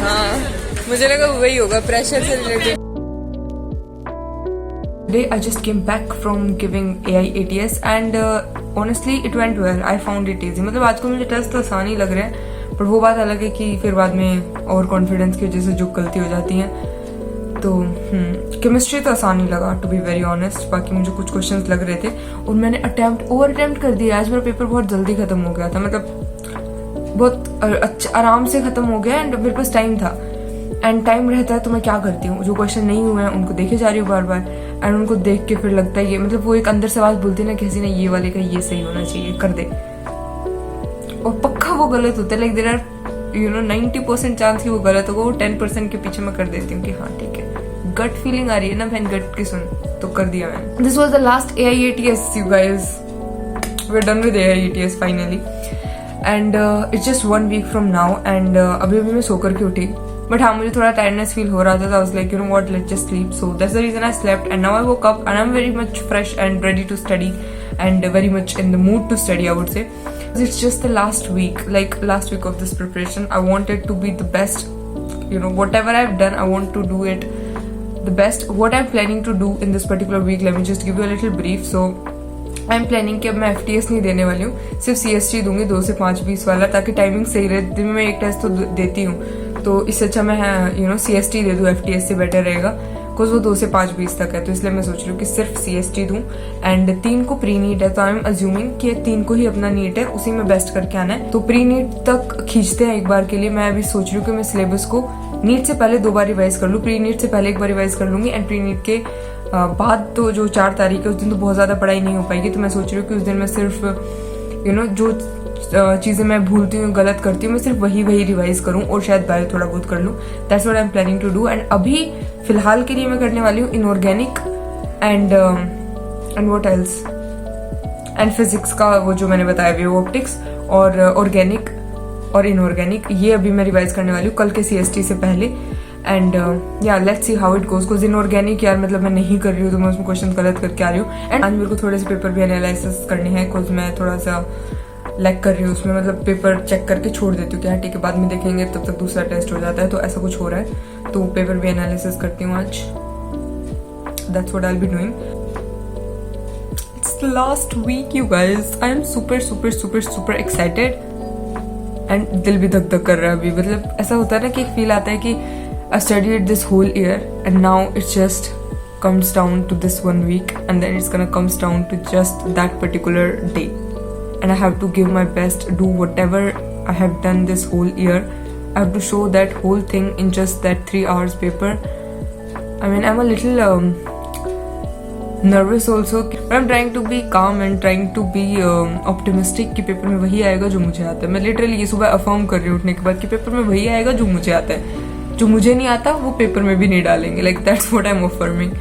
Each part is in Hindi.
हाँ, मुझे लगा वही होगा, प्रेशर से related. Today I just came back from giving AI ATS and honestly it went well. I found it easy. मतलब आजकल मुझे टेस्ट तो आसान ही लग रहे हैं, पर वो बात अलग है कि फिर बाद में ओवर कॉन्फिडेंस की वजह से जो गलती हो जाती है। तो केमिस्ट्री तो आसान ही लगा, टू बी वेरी ऑनेस्ट। बाकी मुझे कुछ क्वेश्चंस लग रहे थे और मैंने ओवर अटेम्प्ट कर दिया। आज मेरा पेपर बहुत जल्दी खत्म हो गया था, मतलब बहुत अच्छा आराम से खत्म हो गया एंड मेरे पास टाइम था। एंड टाइम रहता है तो मैं क्या करती हूँ, जो क्वेश्चन नहीं हुए हैं उनको देखे जा रही हूँ बार बार, एंड उनको देख के फिर लगता है ये, मतलब वो एक अंदर से आवाज बोलती है ना किसी ने, ये वाले का ये सही होना चाहिए, कर दे। और पक्का वो गलत होता है, लाइक देयर आर 90% चांस कि वो गलत होगा, वो 10% के पीछे मैं कर देती हूँ कि हाँ ठीक है, गट फीलिंग आ रही है ना बहन, गट की सुन, तो कर दिया मैंने। This was the last AI ATS you guys, we are done with AI ATS finally and it's just 1 week from now and अभी मैं सो करके उठी, बट हाँ मुझे थोड़ा टायर्डनेस फील हो रहा था। I was like you know what, let's just sleep. So that's the reason I slept and now I woke up and I am very much fresh and ready to study and very much in the mood to study, I would say. It's just the last week, like last week of this preparation. I wanted to be the best, whatever I've done, I want to do it the best. What I'm planning to do in this particular week, let me just give you a little brief. So I'm planning कि अब मैं FTS नहीं देने वाली हूँ, सिर्फ CST दूंगी 2 से 5 20 वाला, ताकि टाइमिंग सही रहे। दिन में एक टेस्ट तो देती हूँ, तो इससे अच्छा मैं CST दे दूँ, FTS से बेटर रहेगा, बिकॉज वो 2 से 5 20 तक है। तो इसलिए मैं सोच रही हूँ कि सिर्फ CST दूँ एंड 3 को प्री नीट है, तो आई एम अज्यूमिंग कि 3 को ही अपना नीट है, उसी में बेस्ट करके आना है। तो प्री नीट तक खींचते हैं एक बार के लिए। मैं अभी सोच रही हूँ कि मैं सिलेबस को नीट से पहले 2 बार रिवाइज कर लूँ, प्री नीट से पहले 1 बार रिवाइज कर लूंगी एंड प्री नीट के बाद तो जो 4 तारीख है उस दिन तो बहुत ज्यादा पढ़ाई नहीं हो पाएगी। तो मैं सोच रही हूँ कि उस दिन मैं सिर्फ जो चीजें मैं भूलती हूँ, गलत करती हूँ, मैं सिर्फ वही रिवाइज करूँ और शायद बायो थोड़ा बहुत कर लूँ। That's what I am planning to do. And अभी फिलहाल के लिए मैं करने वाली हूँ inorganic and what else and physics का, वो जो मैंने बताया वेव ऑप्टिक्स और ऑर्गेनिक और इनऑर्गेनिक, ये अभी मैं रिवाइज करने वाली हूँ कल के CST से पहले। एंड या let's see how it goes, because inorganic यार मतलब मैं नहीं कर रही हूँ, तो मैं उसमें क्वेश्चन गलत करके आ रही हूँ। एंड आज मेरे को थोड़े से पेपर भी एनालिसिस करने हैं, बिकॉज मैं थोड़ा सा लैग कर रही हूँ उसमें, मतलब पेपर चेक करके छोड़ देती हूँ कि हाँ ठीक है बाद में देखेंगे, तब तक दूसरा टेस्ट हो जाता है, तो ऐसा कुछ हो रहा है। तो पेपर भी एनालिसिस करती हूँ आज, that's what I will be doing. It's last week you guys, I am super super super super excited and दिल भी धक धक कर रहा है अभी। मतलब ऐसा होता है ना कि एक फील आता है कि I studied this whole year and now it just comes down to this 1 week and then it's gonna comes down to just that particular day and I have to give my best, do whatever I have done this whole year. I have to show that whole thing in just that 3 hours paper. I mean I'm a little nervous also but I'm trying to be calm and trying to be optimistic कि पेपर में वही आएगा जो मुझे आता है। मैं लिटरली ये सुबह अफर्म कर रही हूँ उठने के बाद कि पेपर में वही आएगा जो मुझे आता है, जो मुझे नहीं आता वो पेपर में भी नहीं डालेंगे। Like that's what I M affirming.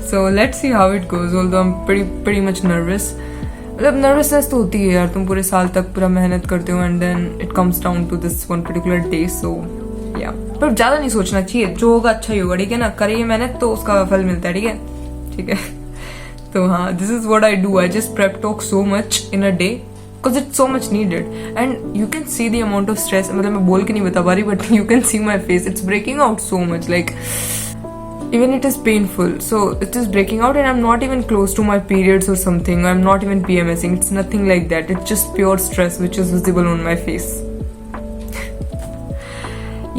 So let's see how it goes, although I am pretty much nervous। मतलब नर्वसनेस तो होती है यार, तुम पूरे साल तक पूरा मेहनत करते हो and then it comes down to this one particular day. So या पर ज्यादा नहीं सोचना चाहिए, जो होगा अच्छा ही होगा, ठीक है ना। करिए मेहनत तो उसका फल मिलता है, ठीक है ठीक है। तो हाँ, this is what I do, I just prep talk so much in a day because it's so much needed and you can see the amount of stress, मतलब मैं बोल के नहीं बता पा रही but you can see my face, it's breaking out so much, like even it is painful, so it is breaking out and I'm not even close to my periods or something, I'm not even PMSing, it's nothing like that, it's just pure stress which is visible on my face.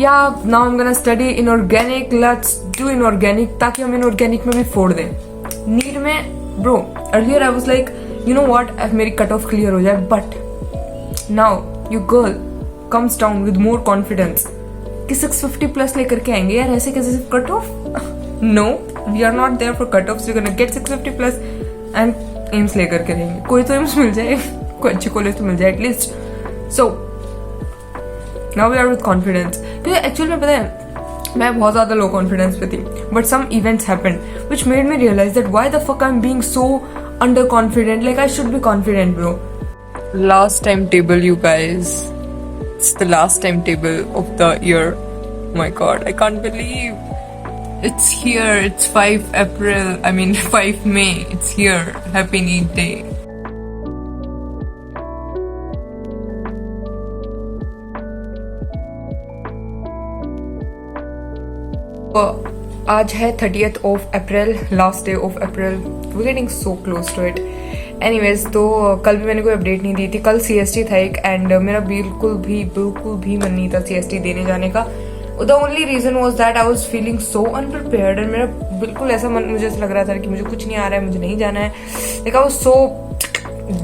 Yeah, now I'm gonna study inorganic, let's do inorganic ताकि हम inorganic में भी फोड़ दें। नीट में bro, earlier I was like you know what, अब मेरी कट ऑफ क्लियर हो जाए, but now you girl comes down with more confidence कि 650 प्लस लेकर के आएंगे यार, ऐसे कैसे सिर्फ cut off. No, we are not there for cut off, we gonna get 650 plus and AIIMS लेकर के रहेंगे। कोई तो एम्स मिल जाए, कोई अच्छी कॉलेज तो मिल जाए at least. So now we are with confidence, क्योंकि एक्चुअली में पता है मैं बहुत ज्यादा लो कॉन्फिडेंस पे थी, but some events happened which made me realise that why the fuck I am being so underconfident, like I should be confident, bro. Last timetable, you guys. It's the last timetable of the year. Oh my god, I can't believe it's here. It's 5 April. I mean 5 May. It's here. Happy Neat Day. आज है 30th of April, last day of April, we getting so close to it. Anyways, तो कल भी मैंने कोई अपडेट नहीं दी थी। कल CST था एक, एंड मेरा बिल्कुल भी मन नहीं था CST देने जाने का। The only reason was that I was feeling so unprepared, and मेरा बिल्कुल ऐसा मन, मुझे ऐसा लग रहा था कि मुझे कुछ नहीं आ रहा है, मुझे नहीं जाना है, like I was so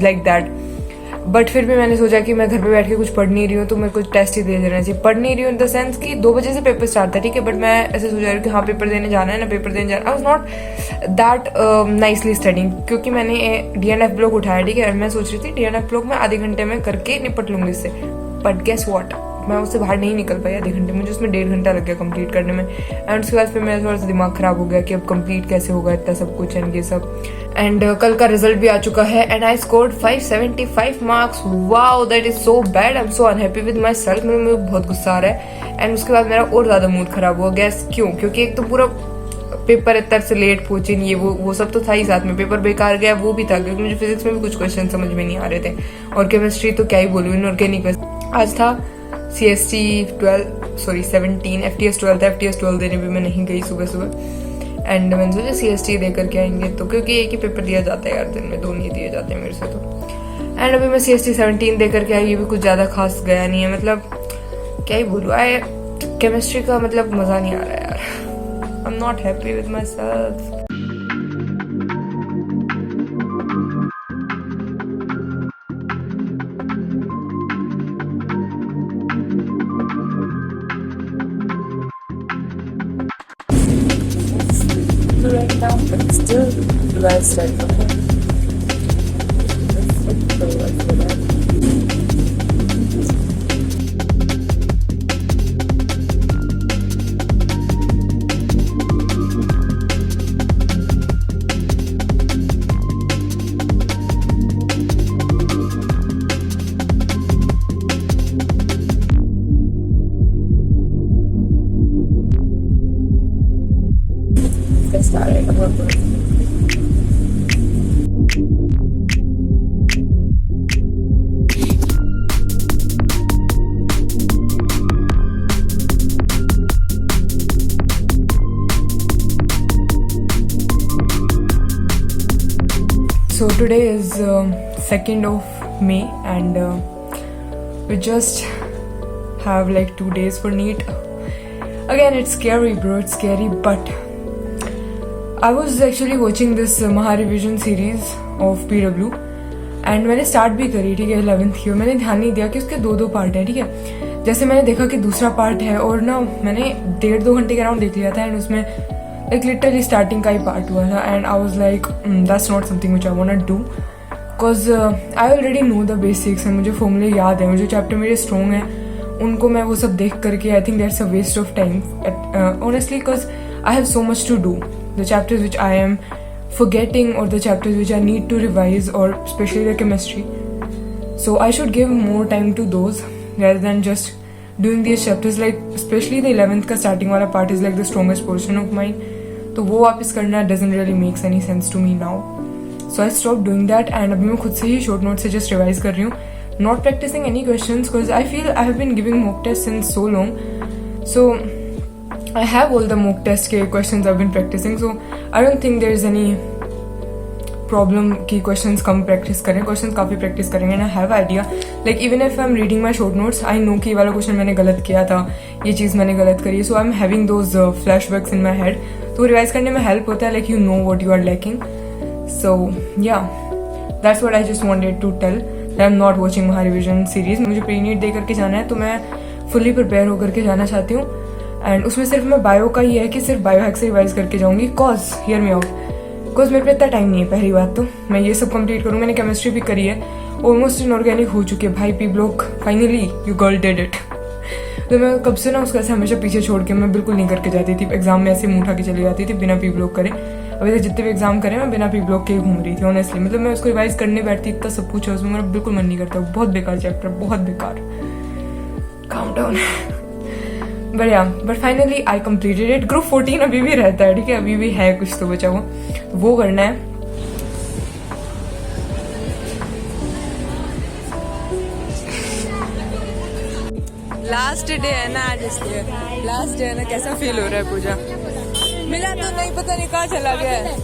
like that. But फिर भी मैंने सोचा कि मैं घर पे बैठ के कुछ पढ़ नहीं रही हूँ, तो मेरे को टेस्ट ही दे देना चाहिए। पढ़ नहीं रही हूँ इन द सेंस कि 2 बजे से पेपर स्टार्ट था, ठीक है, बट मैं ऐसे सोच रही हूँ कि हाँ पेपर देने जाना है ना, पेपर देने जाना। I was not that nicely studying, क्योंकि मैंने DNF ब्लॉक उठाया, ठीक है, और मैं सोच रही थी DNF ब्लॉक में आधे घंटे में करके निपट लूंगी इससे। बट गेस व्हाट, मैं उससे बाहर नहीं निकल पाई आधे घंटे, मुझे उसमें 1.5 घंटा लग गया कंप्लीट करने में। एंड उसके बाद फिर मेरा थोड़ा सा दिमाग खराब हो गया कि अब कंप्लीट कैसे होगा इतना सब कुछ एंड ये सब। एंड कल का रिजल्ट भी आ चुका है, and I scored 575 marks. Wow, that is so bad, I am so unhappy with my self. मुझे बहुत गुस्सा आ रहा है। एंड उसके बाद मेरा और ज्यादा मूड खराब हुआ। गैस क्यों? क्योंकि एक तो पूरा पेपर इतना से लेट पहुंचे, ये वो सब तो था ही, साथ में पेपर बेकार गया वो भी था, क्योंकि मुझे फिजिक्स में भी कुछ क्वेश्चन समझ में नहीं आ रहे थे, और केमिस्ट्री तो क्या ही बोलूँ, इनऑर्गेनिक। आज था CST 17, FTS 12 था। FTS 12 देने भी मैं नहीं गई सुबह। एंड मैंने सोचा CST दे करके आएंगे, तो क्योंकि एक ही पेपर दिया जाता है यार दिन में, 2 नहीं दिए जाते हैं मेरे से तो। एंड अभी मैं CST 17 दे करके आई, ये भी कुछ ज़्यादा खास गया नहीं है, मतलब क्या ही बोलूँ, केमिस्ट्री का मतलब मज़ा नहीं आ रहा है यार। I am not happy with my self. Right now, but still well said. So today is 2nd of May, and we just have like 2 days for NEET. Again, it's scary, bro. It's scary, but I was actually watching this Maha Revision series of PW, and मैंने स्टार्ट भी करी, ठीक है, 11th की। मैंने ध्यान नहीं दिया कि उसके 2 पार्ट हैं, ठीक है। जैसे मैंने देखा कि दूसरा पार्ट है, और ना मैंने 1.5-2 घंटे के अराउंड देख लिया था, एंड उसमें like literally starting का ही पार्ट हुआ था, and I was like that's not something which I wanna do, cause I already know the basics, and मुझे फॉर्मूले याद है, जो चैप्टर मेरे स्ट्रॉन्ग हैं उनको मैं वो सब देख करके I think that's a waste of time honestly, cause I have so much to do. The chapters which I am forgetting, or the chapters which I need to revise, or especially the chemistry, so I should give more time to those rather than just doing these chapters, like especially the 11th का starting वाला part is like the strongest portion of mine, तो वो वापस करना doesn't really makes any sense to me now, so I stopped doing that, and अभी मैं खुद से ही short notes से just revise कर रही हूँ, not practicing any questions, because I feel I have been giving mock tests since so long, so I have all the mock test के questions I've been practicing, so I don't think there is any problem कि questions कम practice करें, questions काफ़ी practice करेंगे, and I have idea, like even if I'm reading my short notes, I know कि ये वाला question मैंने गलत किया था, ये चीज़ मैंने गलत करी, so I'm having those flashbacks in my head, तो रिवाइज करने में हेल्प होता है, like you know what you are lacking, so yeah, that's what I just wanted to tell, that I'm not watching Maha Revision series. मुझे प्री नीट दे करके जाना है, तो मैं फुली प्रिपेयर होकर के जाना चाहती हूँ, एंड उसमें सिर्फ मैं बायो का ही है कि सिर्फ बायो हैक से रिवाइज करके जाऊँगी, cause hear me out, because मेरे पे इतना टाइम नहीं है। पहली बात तो मैं ये सब कंप्लीट करूँ, मैंने केमिस्ट्री भी करी है, ऑलमोस्ट इनऑर्गेनिक हो चुकी है भाई, P block finally you girl did it. तो मैं कब से ना उसको ऐसे हमेशा पीछे छोड़ के मैं बिल्कुल नहीं करके जाती थी, एग्जाम में ऐसे मुंह उठा के चली जाती थी बिना P ब्लॉक करे। अभी तक जितने भी एग्जाम करे मैं बिना P ब्लॉक के ही घूम रही थी ऑनेस्टली, मतलब मैं उसको रिवाइज करने बैठती, इतना सब कुछ है उसमें, मेरा बिल्कुल मन नहीं करता, बहुत बेकार चैप्टर, बहुत बेकार, calm down. But finally I completed it. Group 14 अभी भी रहता है, ठीक है, अभी भी है कुछ तो बचा हुआ, वो करना है। लास्ट डे है ना आज, इसलिए लास्ट डे है ना। कैसा फील हो रहा है पूजा? मिला तो नहीं, पता नहीं कहाँ चला गया है।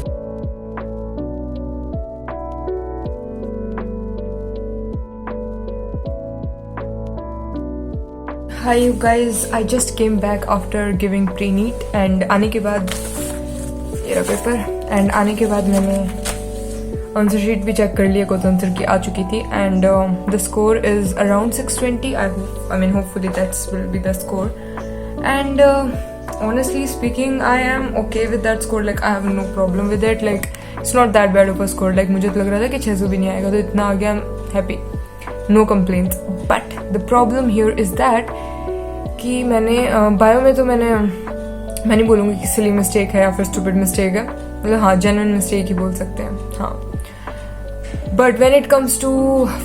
Hi you guys, I just came back after giving pre-NEET and आने के बाद ये रहा पेपर, एंड आने के बाद मैंने आंसर शीट भी चेक कर लिया, क्वेश्चन आंसर की आ चुकी थी, and the score is around 620. I mean hopefully that will be the score, and honestly speaking I am okay with that score. Like I have no problem with it. Like it's not that bad of a score. Like मुझे तो लग रहा था कि 600 भी नहीं आएगा, तो इतना आ गया, I'm happy, no complaints. But the problem here is that कि मैंने बायो में तो मैं नहीं बोलूँगी कि सिली मिस्टेक है या फिर स्टूपिड मिस्टेक है, मतलब हाँ जेन्युइन मिस्टेक ही बोल सकते हैं, हाँ। But when it comes to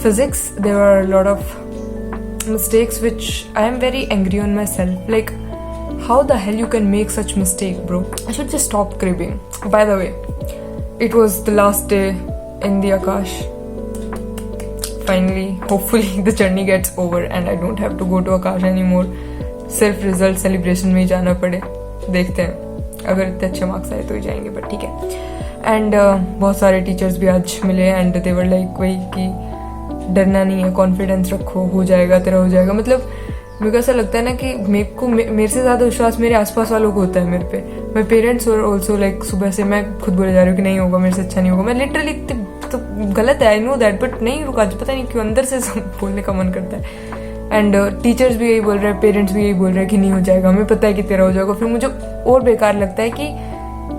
physics there are lot of mistakes which I am very angry on myself. Like how the hell you can make such mistake bro? I should just stop cribbing. By the way, it was the last day in the Aakash. Finally, hopefully the journey gets over and I don't have to go to Akash anymore. सिर्फ रिजल्ट सेलिब्रेशन में ही जाना पड़े, देखते हैं, अगर इतने अच्छे मार्क्स आए तो ही जाएंगे, बट ठीक है. एंड बहुत सारे टीचर्स भी आज मिले एंड दे वर लाइक वही कि डरना नहीं है, कॉन्फिडेंस रखो, हो जाएगा तेरा, हो जाएगा. मतलब मेरे को ऐसा लगता है ना कि मेरे से ज़्यादा विश्वास मेरे आसपास वालों को होता है मेरे पे. माई पेरेंट्स और ऑल्सो लाइक सुबह से मैं खुद बोले जा रही हूँ कि नहीं होगा, मेरे से अच्छा नहीं होगा. मैं लिटरली तो गलत है, आई नो दैट, बट नहीं रुका, पता नहीं क्यों अंदर से बोलने का मन करता है. एंड टीचर्स भी यही बोल रहे हैं, पेरेंट्स भी यही बोल रहे हैं कि नहीं हो जाएगा, हमें पता है कि तेरा हो जाएगा. फिर मुझे और बेकार लगता है कि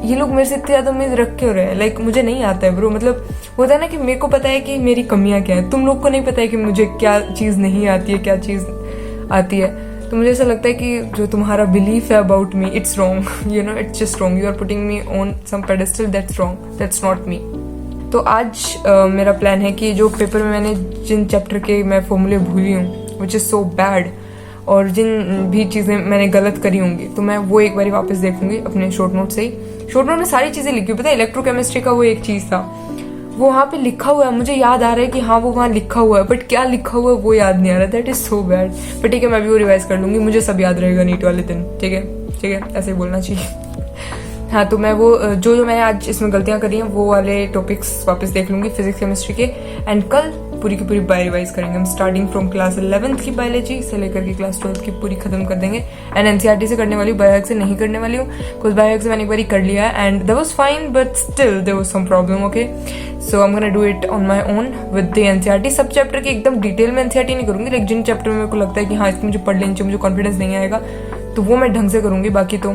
ये लोग मेरे से इतनी ज़्यादा उम्मीद रख क्यों रहे हैं. लाइक मुझे नहीं आता है ब्रो. मतलब होता है ना कि मेरे को पता है कि मेरी कमियाँ क्या है, तुम लोग को नहीं पता है कि मुझे क्या चीज़ नहीं आती है, क्या चीज़ आती है. तो मुझे ऐसा लगता है कि जो तुम्हारा बिलीफ है about me, it's wrong, you know, it's just wrong. You are putting me on some pedestal, that's wrong, that's not me. तो आज मेरा प्लान है कि जो पेपर में मैंने जिन चैप्टर के मैं फॉर्मूले भूली हूँ, विच इज़ सो बैड, और जिन भी चीज़ें मैंने गलत करी होंगी, तो मैं वो एक बार वापस देखूंगी अपने शॉर्ट नोट से ही. शॉर्ट नोट में सारी चीज़ें लिखी हुई, पता है इलेक्ट्रोकेमिस्ट्री का वो एक चीज़ था, वो वहाँ पे लिखा हुआ है, मुझे याद आ रहा है कि हाँ वो वहाँ लिखा हुआ है, बट क्या लिखा हुआ है वो याद नहीं आ रहा. That is so bad. But ठीक है, मैं भी वो रिवाइज कर लूँगी, मुझे सब याद रहेगा नीट वाले दिन. ठीक है, ठीक है, ऐसे ही बोलना चाहिए. हाँ, तो मैं वो जो मैंने आज इसमें गलतियाँ करी हैं वो वाले टॉपिक्स वापस देख लूँगी फिजिक्स केमिस्ट्री के, एंड कल पूरी की पूरी बायो रिवाइज करेंगे. हम स्टार्टिंग फ्रॉम क्लास 11th की बायोलॉजी से लेकर के क्लास 12th की पूरी खत्म कर देंगे. एंड एनसीईआरटी से करने वाली हूँ, बायो से नहीं करने वाली हूँ. कुछ बायो से मैंने एक बार कर लिया and that was fine, but still there was some problem. Okay, so I am gonna do it on my own with the NCERT. सब चैप्टर के एकदम डिटेल में एनसीईआरटी नहीं करूँगी, लेकिन जिन चैप्टर में मेरे को लगता है कि हाँ इसमें मुझे पढ़ लेनी चाहिए, मुझे कॉन्फिडेंस नहीं आएगा, तो वो मैं ढंग से करूँगी. बाकी तो